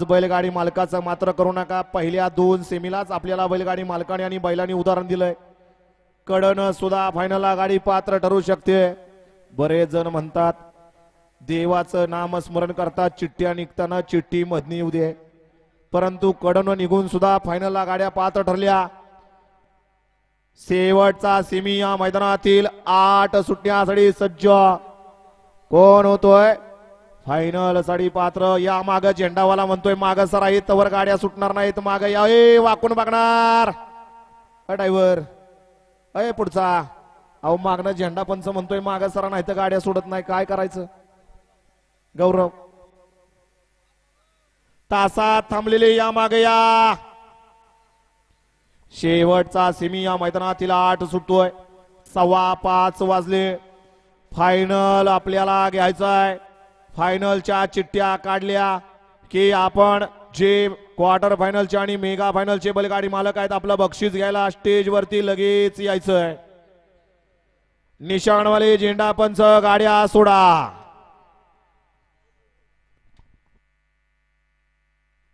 बैलगाडी मालकाचं मात्र करू नका. पहिल्या 2 सेमीलाच आपल्याला बैलगाडी मालकाने आणि बैलांनी उदाहरण दिलंय. कडन सुद्धा फायनलला गाडी पात्र ठरू शकते. बरेच जण म्हणतात देवाचं नाम स्मरण करतात चिठ्ठ्या निघताना चिठ्ठी मधनी येऊ दे, परंतु कडन निघून सुद्धा फायनलला गाड्या पात्र ठरल्या. शेवटचा सेमी या मैदानातील 8 सुटण्यासाठी सज्ज. कोण होतोय फायनल साठी पात्र? या माग झेंडावाला म्हणतोय माग सरा तवर गाड्या सुटणार नाहीत. माग या वाकून बघणार ड्रायव्हर अय पुढचा. अहो मागणं झेंडा पंच म्हणतोय माग सरा नाही तर गाड्या सोडत नाही. काय करायचं गौरव? तासात थांबलेले या मागे या. शेवटचा सेमी या मैदानातील 8 सुटतोय. 5:15 वाजले. फायनल आपल्याला घ्यायचा आहे. फायनलच्या चिठ्ठ्या काढल्या की आपण जे क्वार्टर फायनलचे आणि मेगा फायनलचे बैलगाडी मालक आहेत आपलं बक्षीस घ्यायला स्टेज वरती लगेच यायचंय. निशाणवाले झेंडा पंच गाड्या सोडा.